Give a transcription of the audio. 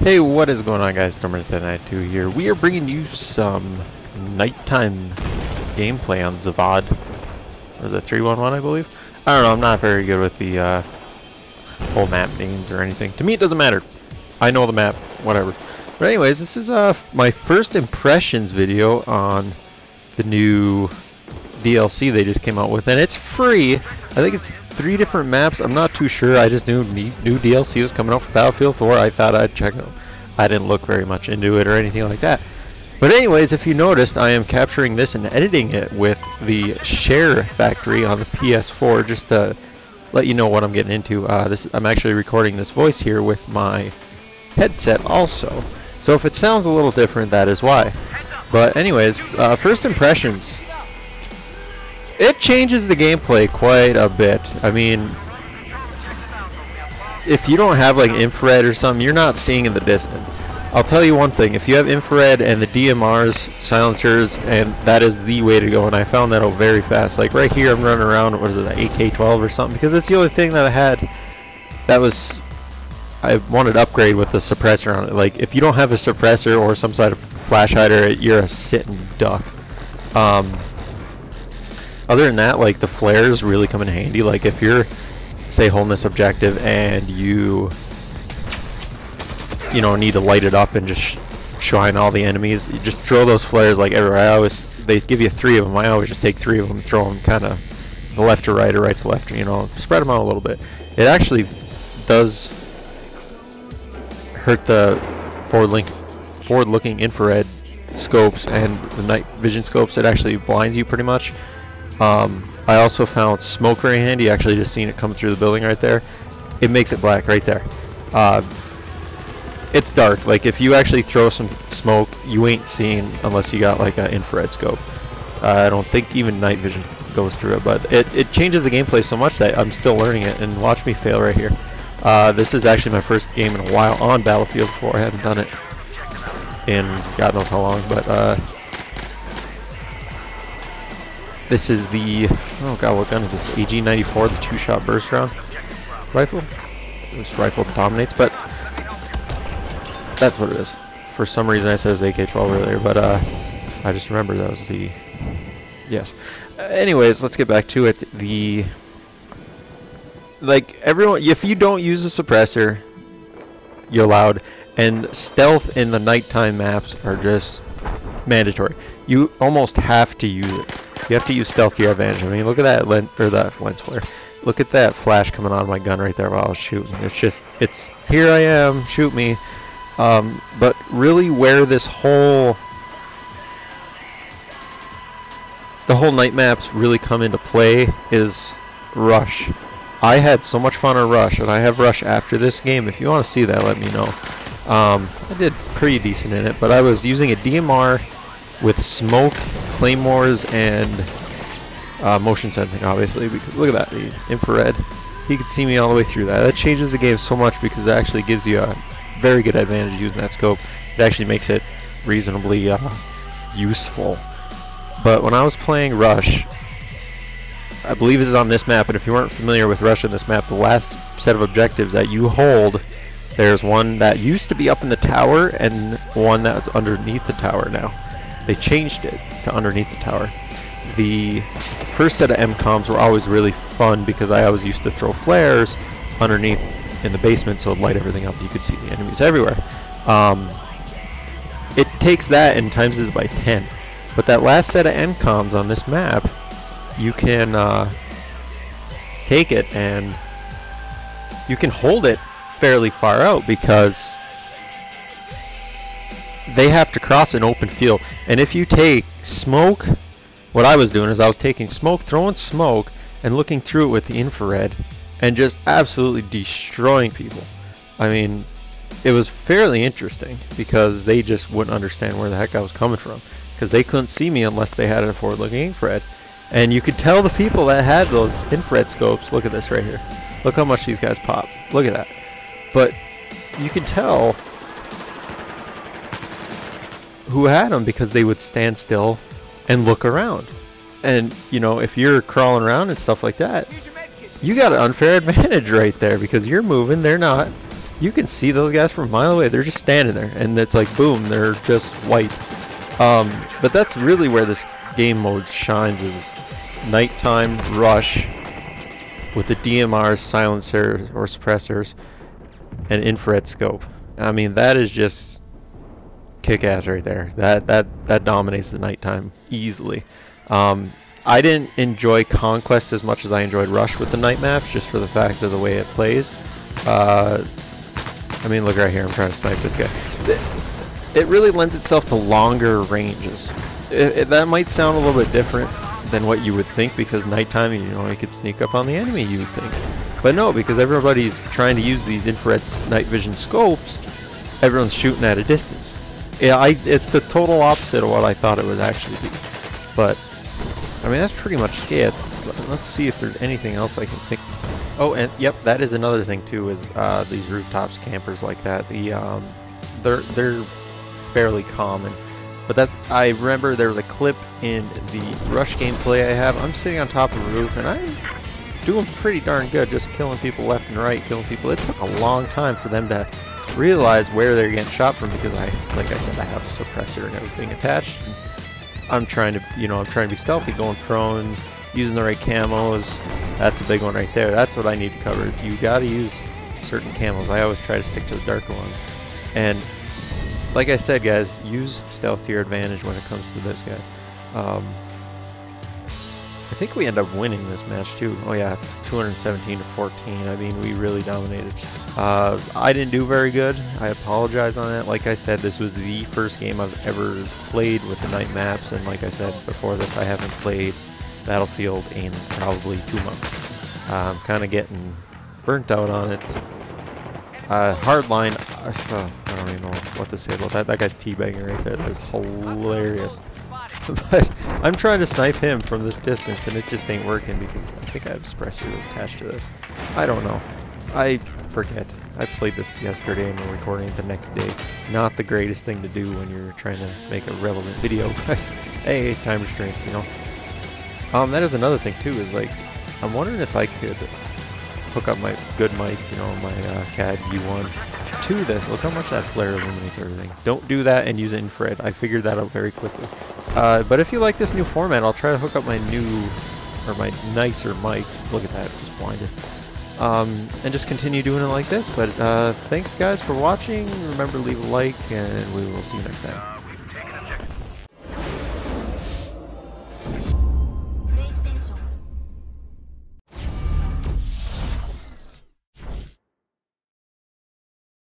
Hey, what is going on, guys? Stormer1092 here. We are bringing you some nighttime gameplay on Zavad. Or is it 311, I believe? I don't know, I'm not very good with the whole map names or anything. To me, it doesn't matter. I know the map, whatever. But anyways, this is my first impressions video on the new DLC they just came out with, and it's free. I think it's 3 different maps. I'm not too sure. I just knew new DLC was coming out for Battlefield 4. I thought I'd check it out. I didn't look very much into it or anything like that. But anyways, if you noticed, I am capturing this and editing it with the Share Factory on the PS4, just to let you know what I'm getting into. I'm actually recording this voice here with my headset also. So if it sounds a little different, that is why. But anyways, first impressions. It changes the gameplay quite a bit. I mean, if you don't have like infrared or something, you're not seeing in the distance. I'll tell you one thing, if you have infrared and the DMRs, silencers, and that is the way to go, and I found that out very fast. Like right here I'm running around, what is it, AK-12 or something, because it's the only thing that I had that was, I wanted to upgrade with the suppressor on it. Like if you don't have a suppressor or some sort of flash hider, you're a sitting duck. Other than that, like the flares really come in handy. Like if you're, say, holding this objective and you know, need to light it up and just shine all the enemies, you just throw those flares like everywhere. They give you 3 of them. I always just take 3 of them, throw them kind of left to right or right to left, you know, spread them out a little bit. It actually does hurt the forward-looking infrared scopes and the night vision scopes. It actually blinds you pretty much. I also found smoke very handy. Actually just seen it come through the building right there. It makes it black right there. It's dark. Like if you actually throw some smoke, you ain't seeing unless you got like an infrared scope. I don't think even night vision goes through it, but it changes the gameplay so much that I'm still learning it, and watch me fail right here. This is actually my first game in a while on Battlefield 4. I haven't done it in God knows how long, but this is the, oh god, what gun is this? The AG-94, the 2-shot burst round rifle. This rifle dominates, but that's what it is. For some reason I said it was AK-12 earlier, but I just remember that was the, yes. Anyways, let's get back to it. Like everyone, if you don't use a suppressor, you're allowed, and stealth in the nighttime maps are just mandatory. You almost have to use it. You have to use stealth to your advantage. I mean, look at that lens flare. Look at that flash coming out of my gun right there while I was shooting. It's just, it's, here I am, shoot me. But really where this the whole night maps really come into play is Rush. I had so much fun on Rush, and I have Rush after this game. If you want to see that, let me know. I did pretty decent in it, but I was using a DMR with smoke, claymores, and motion sensing, obviously, because look at that, the infrared. He could see me all the way through that. That changes the game so much because it actually gives you a very good advantage using that scope. It actually makes it reasonably useful. But when I was playing Rush, I believe this is on this map, and if you weren't familiar with Rush on this map, the last set of objectives that you hold, there's one that used to be up in the tower and one that's underneath the tower now. They changed it to underneath the tower. The first set of MCOMs were always really fun because I always used to throw flares underneath in the basement so it'd light everything up. You could see the enemies everywhere. It takes that and times it by 10. But that last set of MCOMs on this map, you can take it and you can hold it fairly far out because they have to cross an open field. And if you take smoke, what I was doing is I was taking smoke, throwing smoke, and looking through it with the infrared, and just absolutely destroying people. I mean, it was fairly interesting because they just wouldn't understand where the heck I was coming from, because they couldn't see me unless they had a forward-looking infrared. And you could tell the people that had those infrared scopes, look at this right here. Look how much these guys pop. Look at that. But you could tell who had them because they would stand still and look around. And you know, if you're crawling around and stuff like that, you got an unfair advantage right there because you're moving, they're not. you can see those guys from a mile away. They're just standing there, and it's like boom, they're just white. But that's really where this game mode shines, is nighttime rush with the DMRs, silencers or suppressors, and infrared scope. I mean, that is just kick-ass right there. That dominates the nighttime easily. I didn't enjoy Conquest as much as I enjoyed Rush with the night maps, just for the fact of the way it plays. I mean, look right here, I'm trying to snipe this guy. It really lends itself to longer ranges. That might sound a little bit different than what you would think, because nighttime, you know, you could sneak up on the enemy, you would think. But no, because everybody's trying to use these infrared night vision scopes, everyone's shooting at a distance. Yeah, it's the total opposite of what I thought it would actually be. But I mean, that's pretty much it. Let's see if there's anything else I can think. Oh, and yep, that is another thing too, is these rooftops campers like that. They're fairly common. But that's, I remember there was a clip in the Rush gameplay I have. I'm sitting on top of a roof and I'm doing pretty darn good, just killing people left and right, killing people. It took a long time for them to realize where they're getting shot from, because like I said, I have a suppressor and everything attached. I'm trying to, you know, I'm trying to be stealthy, going prone, using the right camos. That's a big one right there. That's what I need to cover, is you gotta use certain camos. I always try to stick to the darker ones. And like I said, guys, use stealth to your advantage when it comes to this guy. I think we end up winning this match too. Oh yeah, 217 to 14. I mean, we really dominated. I didn't do very good. I apologize on that. Like I said, this was the first game I've ever played with the night maps, and like I said before this, I haven't played Battlefield in probably 2 months. I'm kind of getting burnt out on it. Hardline, I don't even know what to say about that. That guy's teabagging right there. That is hilarious. But I'm trying to snipe him from this distance, and it just ain't working because I think I have suppressor attached to this. I don't know. I forget. I played this yesterday and we're recording it the next day. Not the greatest thing to do when you're trying to make a relevant video, but hey, time restraints, you know. That is another thing too, is like, I'm wondering if I could hook up my good mic, you know, my CAD U1 to this. Look how much that flare illuminates everything. Don't do that and use infrared. I figured that out very quickly. But if you like this new format, I'll try to hook up my new, or my nicer mic. Look at that, just blinded. And just continue doing it like this. But thanks guys for watching. Remember, leave a like, and we will see you next time.